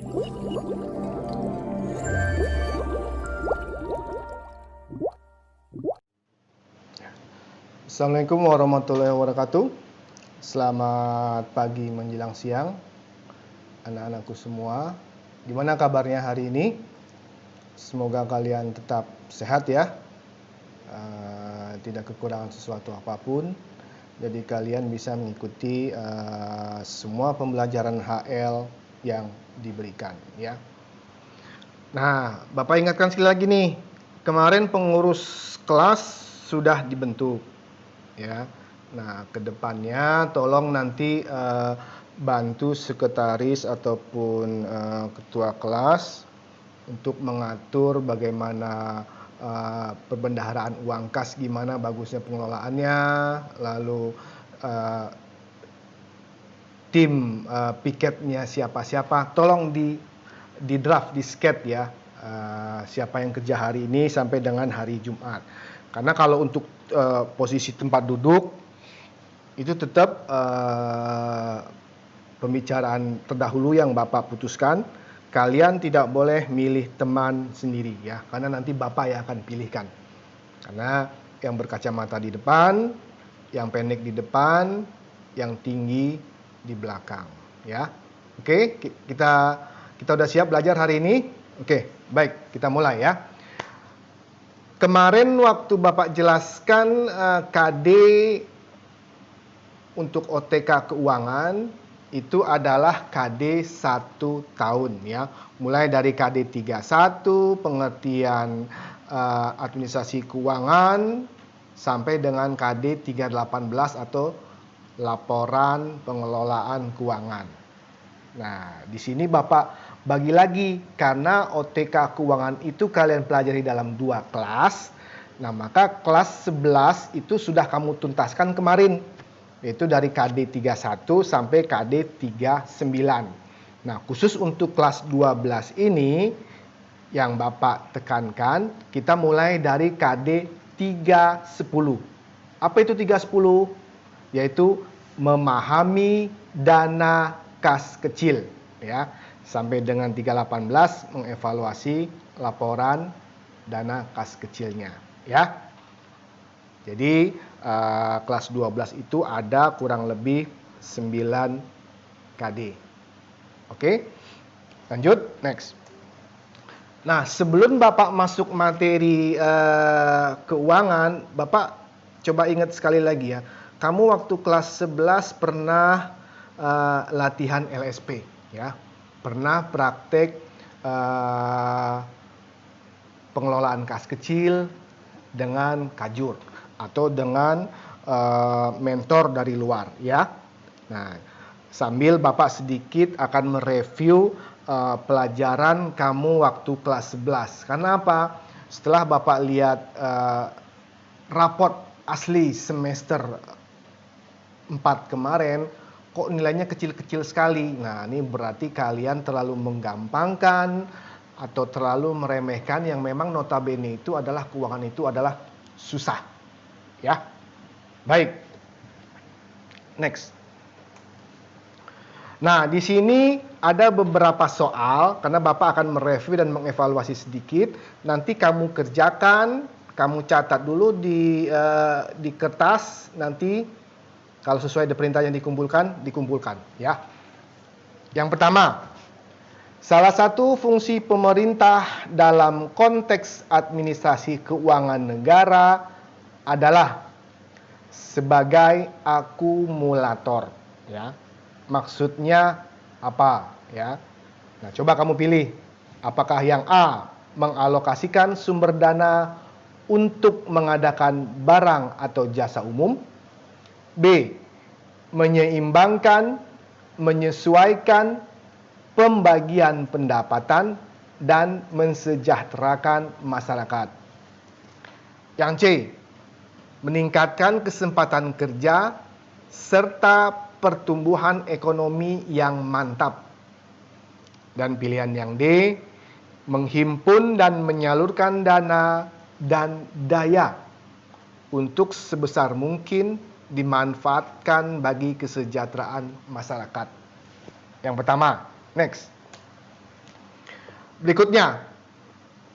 Assalamualaikum warahmatullahi wabarakatuh. Selamat pagi menjelang siang, anak-anakku semua. Gimana kabarnya hari ini? Semoga kalian tetap sehat ya, tidak kekurangan sesuatu apapun. Jadi kalian bisa mengikuti semua pembelajaran HL yang diberikan ya. Nah, Bapak ingatkan sekali lagi nih, kemarin pengurus kelas sudah dibentuk ya. Nah, kedepannya tolong nanti bantu sekretaris ataupun ketua kelas untuk mengatur bagaimana perbendaharaan uang kas, gimana bagusnya pengelolaannya, lalu tim piketnya siapa-siapa, tolong di draft, di sket ya, siapa yang kerja hari ini sampai dengan hari Jumat. Karena kalau untuk posisi tempat duduk itu tetap pembicaraan terdahulu yang Bapak putuskan. Kalian tidak boleh milih teman sendiri ya, karena nanti Bapak yang akan pilihkan. Karena yang berkacamata di depan, yang pendek di depan, yang tinggi di belakang ya. Oke, kita udah siap belajar hari ini? Oke, baik, kita mulai ya. Kemarin waktu Bapak jelaskan KD untuk OTK keuangan itu adalah KD 1 tahun ya. Mulai dari KD 31 pengertian administrasi keuangan sampai dengan KD 318 atau laporan pengelolaan keuangan. Nah, di sini Bapak bagi lagi karena OTK keuangan itu kalian pelajari dalam 2 kelas. Nah, maka kelas 11 itu sudah kamu tuntaskan kemarin, yaitu dari KD 31 sampai KD 39. Nah, khusus untuk kelas 12 ini yang Bapak tekankan, kita mulai dari KD 310. Apa itu 310? Yaitu memahami dana kas kecil ya. Sampai dengan 318 mengevaluasi laporan dana kas kecilnya ya. Jadi kelas 12 itu ada kurang lebih 9 KD. Oke, lanjut, next. Nah, sebelum Bapak masuk materi keuangan, Bapak coba ingat sekali lagi ya. Kamu waktu kelas 11 pernah latihan LSP ya. Pernah praktek pengelolaan kas kecil dengan kajur atau dengan mentor dari luar ya. Nah, sambil Bapak sedikit akan mereview pelajaran kamu waktu kelas 11. Karena apa? Setelah Bapak lihat raport asli semester 4 kemarin, kok nilainya kecil-kecil sekali. Nah, ini berarti kalian terlalu menggampangkan atau terlalu meremehkan yang memang notabene itu adalah keuangan itu adalah susah. Ya. Baik. Next. Nah, di sini ada beberapa soal karena Bapak akan mereview dan mengevaluasi sedikit. Nanti kamu kerjakan, kamu catat dulu di kertas, nanti kalau sesuai perintah yang dikumpulkan ya. Yang pertama, salah satu fungsi pemerintah dalam konteks administrasi keuangan negara adalah sebagai akumulator ya. Maksudnya apa ya? Nah, coba kamu pilih. Apakah yang A, mengalokasikan sumber dana untuk mengadakan barang atau jasa umum? B, menyeimbangkan, menyesuaikan pembagian pendapatan dan mensejahterakan masyarakat. Yang C, meningkatkan kesempatan kerja serta pertumbuhan ekonomi yang mantap. Dan pilihan yang D, menghimpun dan menyalurkan dana dan daya untuk sebesar mungkin dimanfaatkan bagi kesejahteraan masyarakat. Yang pertama, next. Berikutnya,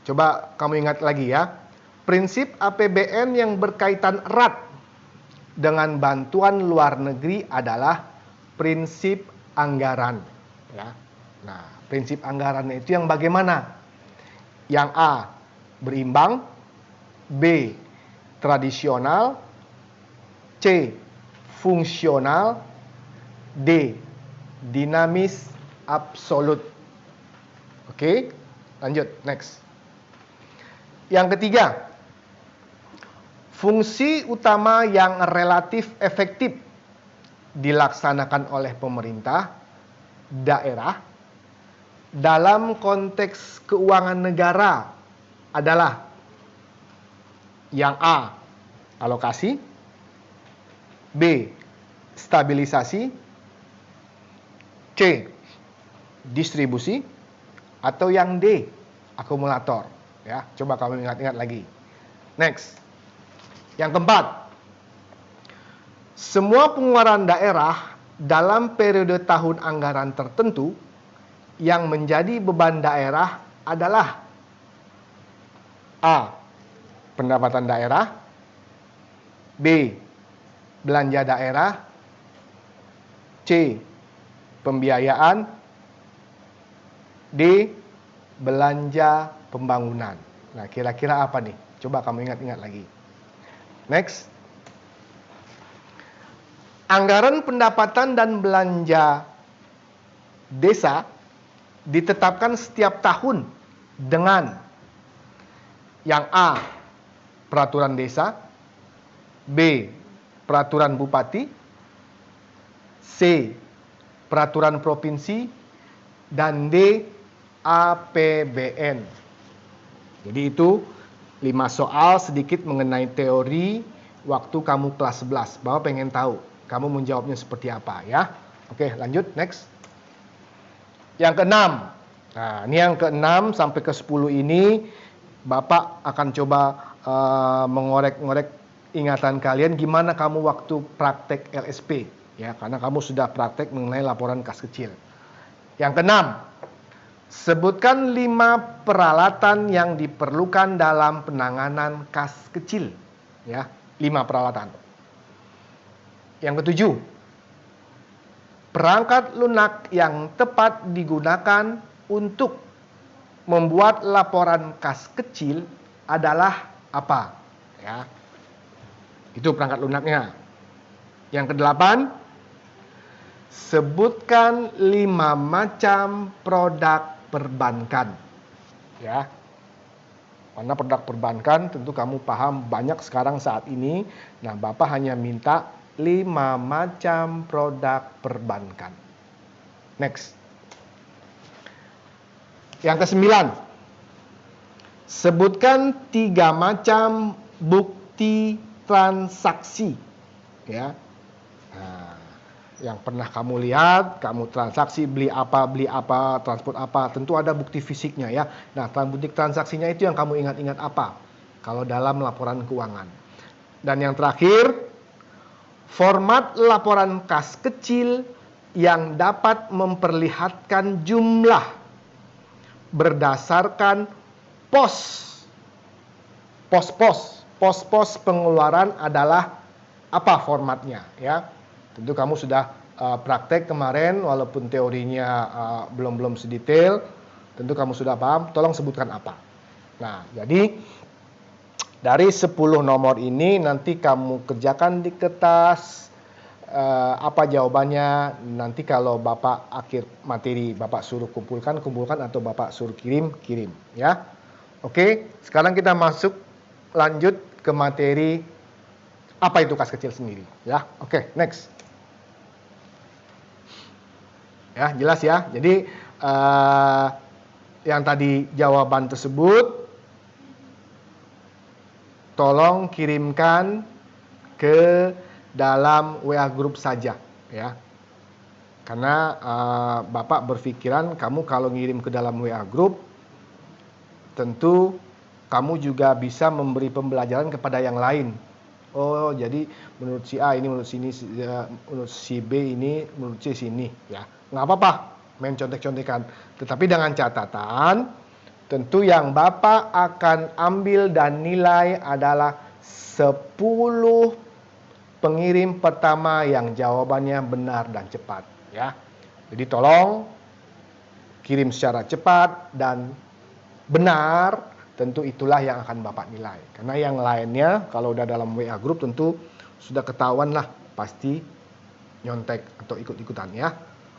coba kamu ingat lagi ya. Prinsip APBN yang berkaitan erat dengan bantuan luar negeri adalah prinsip anggaran. Ya. Nah, prinsip anggarannya itu yang bagaimana? Yang A, berimbang. B, tradisional. C, fungsional. D, dinamis absolut. Oke, lanjut, next. Yang ketiga, fungsi utama yang relatif efektif dilaksanakan oleh pemerintah daerah dalam konteks keuangan negara adalah yang A, alokasi. B, stabilisasi. C, distribusi. Atau yang D, akumulator. Ya, coba kamu ingat-ingat lagi. Next. Yang keempat, semua pengeluaran daerah dalam periode tahun anggaran tertentu yang menjadi beban daerah adalah A, pendapatan daerah. B, belanja daerah. C, pembiayaan. D, belanja pembangunan. Nah, kira-kira apa nih? Coba kamu ingat-ingat lagi. Next. Anggaran pendapatan dan belanja desa ditetapkan setiap tahun dengan yang A, peraturan desa. B, peraturan bupati. C, peraturan provinsi. Dan D, APBN. Jadi itu 5 soal sedikit mengenai teori waktu kamu kelas 11. Bapak pengen tahu kamu menjawabnya seperti apa ya. Oke, lanjut, next. Yang keenam. Nah, ini yang keenam sampai ke 10 ini Bapak akan coba mengorek-ngorek ingatan kalian gimana kamu waktu praktek LSP ya, karena kamu sudah praktek mengenai laporan kas kecil. Yang keenam, sebutkan 5 peralatan yang diperlukan dalam penanganan kas kecil. Ya, 5 peralatan. Yang ketujuh, perangkat lunak yang tepat digunakan untuk membuat laporan kas kecil adalah apa? Ya, itu perangkat lunaknya. Yang kedelapan, sebutkan 5 macam produk perbankan. Ya. Karena produk perbankan tentu kamu paham banyak sekarang saat ini. Nah, Bapak hanya minta 5 macam produk perbankan. Next. Yang ke-9. Sebutkan 3 macam bukti transaksi. Ya. Nah, yang pernah kamu lihat, kamu transaksi beli apa, transport apa, tentu ada bukti fisiknya ya. Nah, bukti transaksinya itu yang kamu ingat-ingat apa kalau dalam laporan keuangan. Dan yang terakhir, format laporan kas kecil yang dapat memperlihatkan jumlah berdasarkan pos-pos pengeluaran adalah apa formatnya ya. Tentu kamu sudah praktek kemarin, walaupun teorinya belum sedetail, tentu kamu sudah paham, tolong sebutkan apa. Nah, jadi dari 10 nomor ini nanti kamu kerjakan di kertas, apa jawabannya, nanti kalau Bapak akhir materi, Bapak suruh kumpulkan atau Bapak suruh kirim, ya. Oke, sekarang kita lanjut ke materi apa itu kas kecil sendiri, ya. Oke, next. Ya, jelas ya. Jadi yang tadi jawaban tersebut tolong kirimkan ke dalam WA group saja ya. Karena Bapak berpikiran kamu kalau ngirim ke dalam WA group tentu kamu juga bisa memberi pembelajaran kepada yang lain. Oh, jadi menurut si A ini, menurut sini, menurut si B ini, menurut C sini ya. Nggak apa-apa main contek-contekan, tetapi dengan catatan tentu yang Bapak akan ambil dan nilai adalah 10 pengirim pertama yang jawabannya benar dan cepat, ya. Jadi tolong kirim secara cepat dan benar, tentu itulah yang akan Bapak nilai. Karena yang lainnya kalau udah dalam WA group tentu sudah ketahuan lah, pasti nyontek atau ikut-ikutan, ya.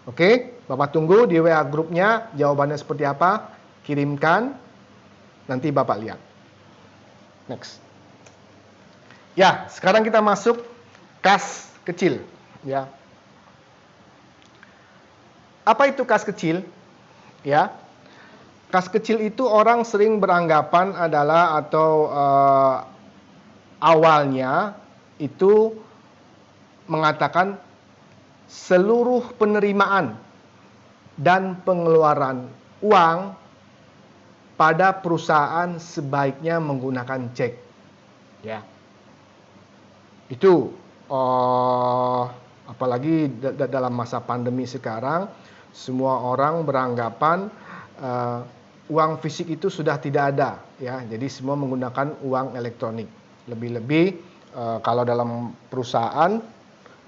Oke, Bapak tunggu di WA grupnya jawabannya seperti apa, kirimkan, nanti Bapak lihat. Next. Ya, sekarang kita masuk kas kecil, ya. Apa itu kas kecil? Ya, kas kecil itu orang sering beranggapan adalah atau awalnya itu mengatakan seluruh penerimaan dan pengeluaran uang pada perusahaan sebaiknya menggunakan cek, ya. Itu apalagi dalam masa pandemi sekarang, semua orang beranggapan uang fisik itu sudah tidak ada, ya. Jadi semua menggunakan uang elektronik. Lebih-lebih kalau dalam perusahaan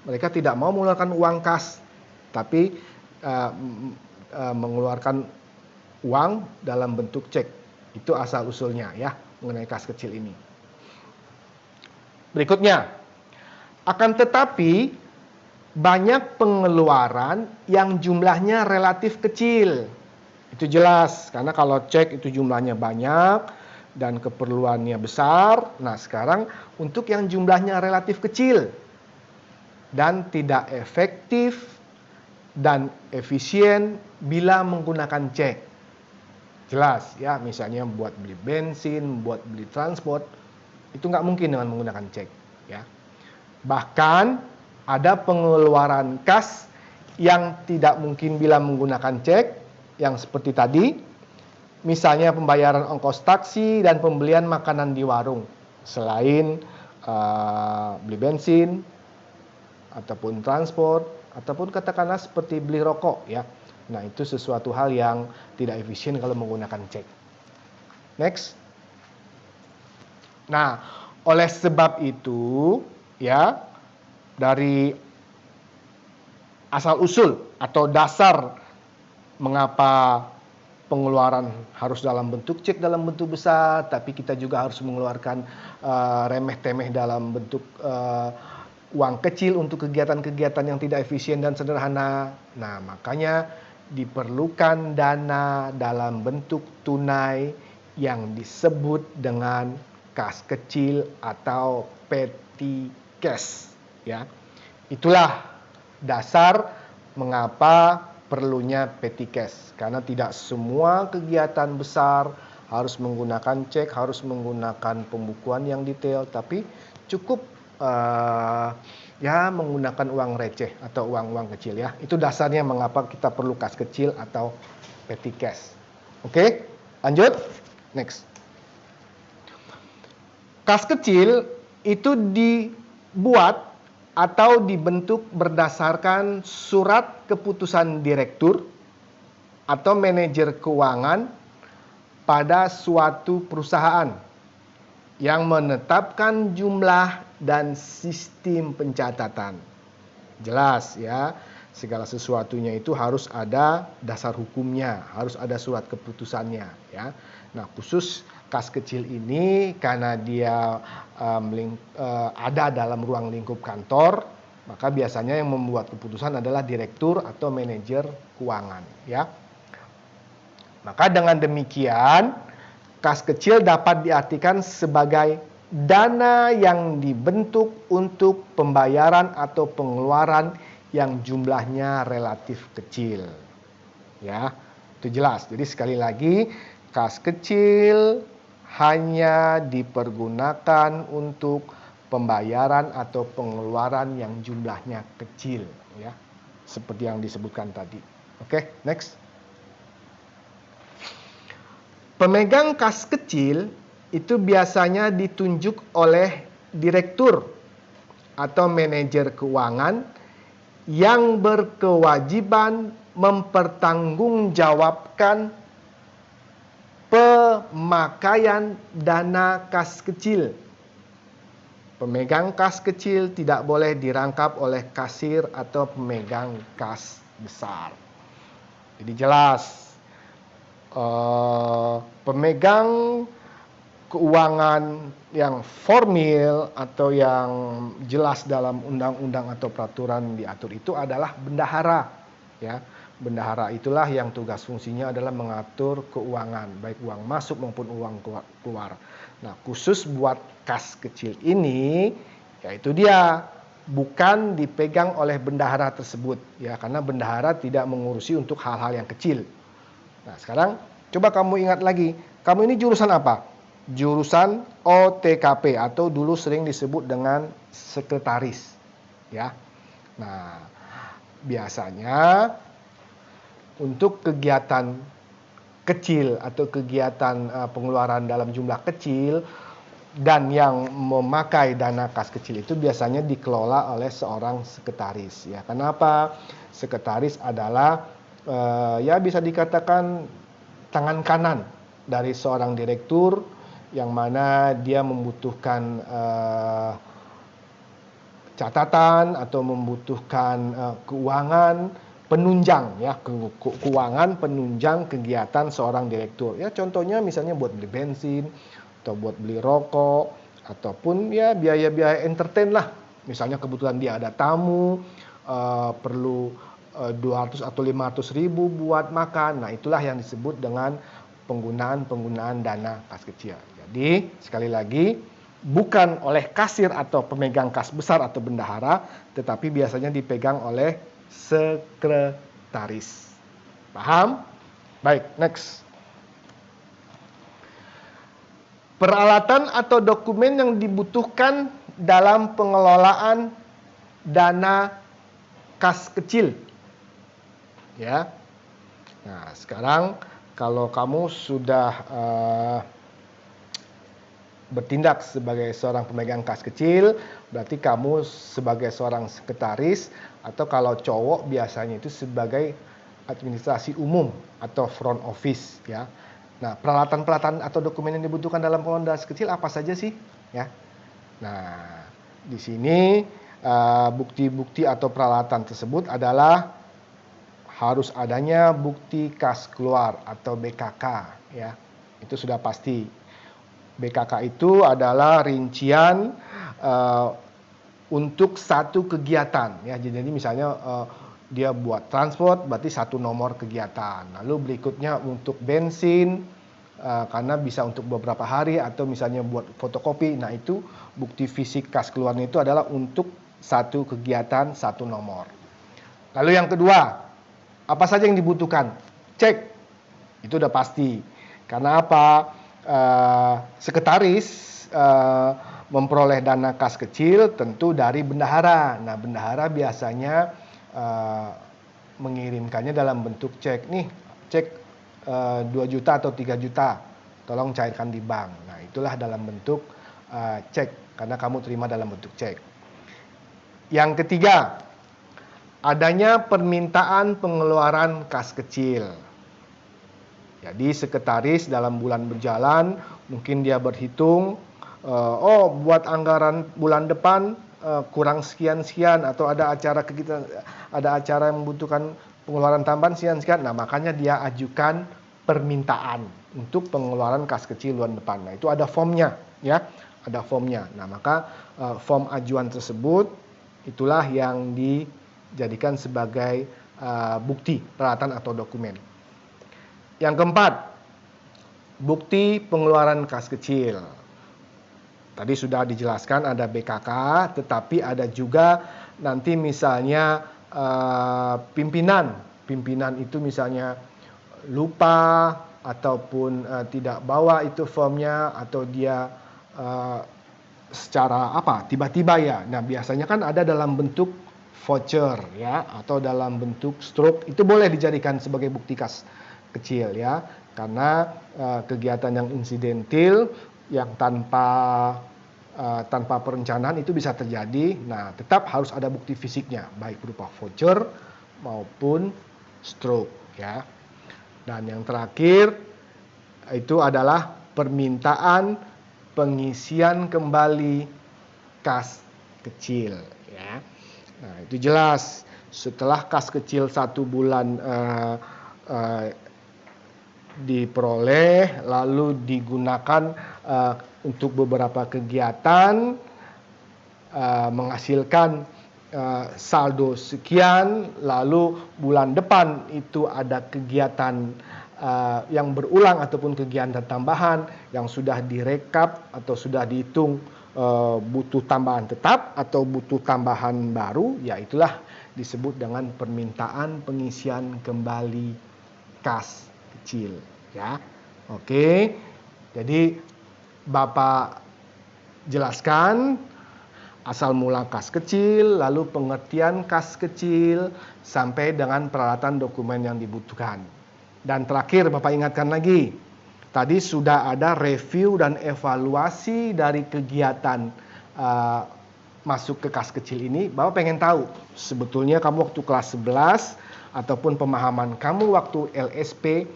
mereka tidak mau mengeluarkan uang kas, tapi mengeluarkan uang dalam bentuk cek. Itu asal usulnya, ya, mengenai kas kecil ini. Berikutnya, akan tetapi banyak pengeluaran yang jumlahnya relatif kecil. Itu jelas, karena kalau cek itu jumlahnya banyak dan keperluannya besar. Nah, sekarang untuk yang jumlahnya relatif kecil dan tidak efektif dan efisien bila menggunakan cek. Jelas, ya, misalnya buat beli bensin, buat beli transport, itu nggak mungkin dengan menggunakan cek, ya. Bahkan ada pengeluaran kas yang tidak mungkin bila menggunakan cek, yang seperti tadi, misalnya pembayaran ongkos taksi dan pembelian makanan di warung, selain beli bensin, ataupun transport, ataupun katakanlah seperti beli rokok, ya. Nah, itu sesuatu hal yang tidak efisien kalau menggunakan cek. Next. Nah, oleh sebab itu, ya, dari asal usul atau dasar mengapa pengeluaran harus dalam bentuk cek dalam bentuk besar, tapi kita juga harus mengeluarkan remeh-temeh dalam bentuk uang kecil untuk kegiatan-kegiatan yang tidak efisien dan sederhana. Nah, makanya diperlukan dana dalam bentuk tunai yang disebut dengan kas kecil atau petty cash, ya. Itulah dasar mengapa perlunya petty cash, karena tidak semua kegiatan besar harus menggunakan cek, harus menggunakan pembukuan yang detail, tapi cukup ya menggunakan uang receh atau uang-uang kecil, ya. Itu dasarnya mengapa kita perlu kas kecil atau petty cash. Oke, lanjut. Next. Kas kecil itu dibuat atau dibentuk berdasarkan surat keputusan direktur atau manajer keuangan pada suatu perusahaan yang menetapkan jumlah dan sistem pencatatan. Jelas, ya, segala sesuatunya itu harus ada dasar hukumnya, harus ada surat keputusannya, ya. Nah, khusus kas kecil ini karena dia ada dalam ruang lingkup kantor, maka biasanya yang membuat keputusan adalah direktur atau manajer keuangan, ya. Maka dengan demikian, kas kecil dapat diartikan sebagai dana yang dibentuk untuk pembayaran atau pengeluaran yang jumlahnya relatif kecil. Ya, itu jelas. Jadi sekali lagi, kas kecil hanya dipergunakan untuk pembayaran atau pengeluaran yang jumlahnya kecil, ya. Seperti yang disebutkan tadi. Oke, next. Pemegang kas kecil itu biasanya ditunjuk oleh direktur atau manajer keuangan yang berkewajiban mempertanggungjawabkan pemakaian dana kas kecil. Pemegang kas kecil tidak boleh dirangkap oleh kasir atau pemegang kas besar. Jadi jelas, pemegang keuangan yang formal atau yang jelas dalam undang-undang atau peraturan diatur itu adalah bendahara, ya. Bendahara itulah yang tugas fungsinya adalah mengatur keuangan, baik uang masuk maupun uang keluar. Nah, khusus buat kas kecil ini, yaitu dia bukan dipegang oleh bendahara tersebut, ya, karena bendahara tidak mengurusi untuk hal-hal yang kecil. Nah, sekarang coba kamu ingat lagi, kamu ini jurusan apa? Jurusan OTKP atau dulu sering disebut dengan sekretaris, ya. Nah, biasanya untuk kegiatan kecil atau kegiatan pengeluaran dalam jumlah kecil dan yang memakai dana kas kecil itu biasanya dikelola oleh seorang sekretaris, ya. Kenapa? Sekretaris adalah ya bisa dikatakan tangan kanan dari seorang direktur, yang mana dia membutuhkan catatan atau membutuhkan keuangan penunjang, ya, keuangan penunjang kegiatan seorang direktur. Ya, contohnya misalnya buat beli bensin atau buat beli rokok ataupun ya biaya-biaya entertain lah. Misalnya kebetulan dia ada tamu, perlu 200 atau 500 ribu buat makan. Nah, itulah yang disebut dengan penggunaan dana kas kecil. Jadi, sekali lagi, bukan oleh kasir atau pemegang kas besar atau bendahara, tetapi biasanya dipegang oleh sekretaris. Paham? Baik, next. Peralatan atau dokumen yang dibutuhkan dalam pengelolaan dana kas kecil. Ya. Nah, sekarang kalau kamu sudah bertindak sebagai seorang pemegang kas kecil, berarti kamu sebagai seorang sekretaris, atau kalau cowok biasanya itu sebagai administrasi umum atau front office, ya. Nah, peralatan-peralatan atau dokumen yang dibutuhkan dalam pengelolaan dana kas kecil apa saja sih, ya? Nah, di sini bukti-bukti atau peralatan tersebut adalah harus adanya bukti kas keluar atau BKK, ya. Itu sudah pasti. BKK itu adalah rincian untuk satu kegiatan, ya. Jadi misalnya dia buat transport berarti satu nomor kegiatan. Lalu berikutnya untuk bensin karena bisa untuk beberapa hari, atau misalnya buat fotokopi. Nah, itu bukti fisik kas keluarnya itu adalah untuk satu kegiatan satu nomor. Lalu yang kedua, apa saja yang dibutuhkan? Cek. Itu udah pasti. Karena apa? Sekretaris memperoleh dana kas kecil tentu dari bendahara. Nah, bendahara biasanya mengirimkannya dalam bentuk cek. Nih, cek 2 juta atau 3 juta. Tolong cairkan di bank. Nah, itulah dalam bentuk cek, karena kamu terima dalam bentuk cek. Yang ketiga, adanya permintaan pengeluaran kas kecil. Jadi sekretaris dalam bulan berjalan, mungkin dia berhitung, buat anggaran bulan depan kurang sekian-sekian, atau ada acara yang membutuhkan pengeluaran tambahan sekian-sekian. Nah, makanya dia ajukan permintaan untuk pengeluaran kas kecil bulan depan. Nah, itu ada formnya, ya, ada formnya. Nah, maka form ajuan tersebut itulah yang dijadikan sebagai bukti peralatan atau dokumen. Yang keempat, bukti pengeluaran kas kecil. Tadi sudah dijelaskan ada BKK, tetapi ada juga nanti misalnya pimpinan itu misalnya lupa ataupun tidak bawa itu formnya, atau dia secara tiba-tiba, ya. Nah, biasanya kan ada dalam bentuk voucher, ya, atau dalam bentuk struk. Itu boleh dijadikan sebagai bukti kas kecil, ya, karena kegiatan yang insidentil yang tanpa perencanaan itu bisa terjadi. Nah, tetap harus ada bukti fisiknya, baik berupa voucher maupun struk, ya. Dan yang terakhir, Itu adalah permintaan pengisian kembali kas kecil, ya. Nah, itu jelas. Setelah kas kecil 1 bulan diperoleh, lalu digunakan untuk beberapa kegiatan, menghasilkan saldo sekian, lalu bulan depan itu ada kegiatan yang berulang ataupun kegiatan tambahan yang sudah direkap atau sudah dihitung butuh tambahan tetap atau butuh tambahan baru, ya itulah disebut dengan permintaan pengisian kembali kas kecil, ya. Oke. Jadi Bapak jelaskan asal mula kas kecil, lalu pengertian kas kecil, sampai dengan peralatan dokumen yang dibutuhkan. Dan terakhir Bapak ingatkan lagi, tadi sudah ada review dan evaluasi dari kegiatan masuk ke kas kecil ini. Bapak pengen tahu sebetulnya kamu waktu kelas 11 ataupun pemahaman kamu waktu LSP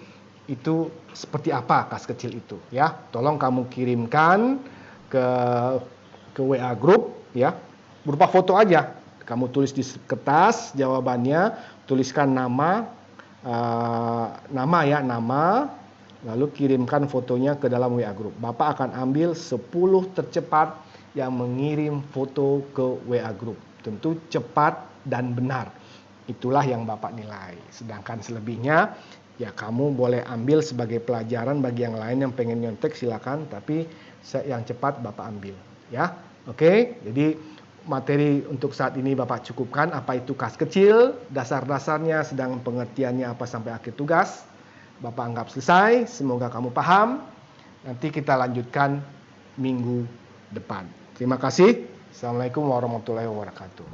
itu seperti apa kas kecil itu, ya. Tolong kamu kirimkan ke WA group, ya, berupa foto aja. Kamu tulis di kertas jawabannya, tuliskan nama, lalu kirimkan fotonya ke dalam WA group. Bapak akan ambil 10 tercepat yang mengirim foto ke WA group. Tentu cepat dan benar. Itulah yang Bapak nilai. Sedangkan selebihnya, ya kamu boleh ambil sebagai pelajaran bagi yang lain yang pengen nyontek silakan, tapi yang cepat Bapak ambil, ya. Oke, jadi materi untuk saat ini Bapak cukupkan. Apa itu kas kecil, dasar-dasarnya, sedang pengertiannya apa sampai akhir tugas. Bapak anggap selesai, semoga kamu paham. Nanti kita lanjutkan minggu depan. Terima kasih. Assalamualaikum warahmatullahi wabarakatuh.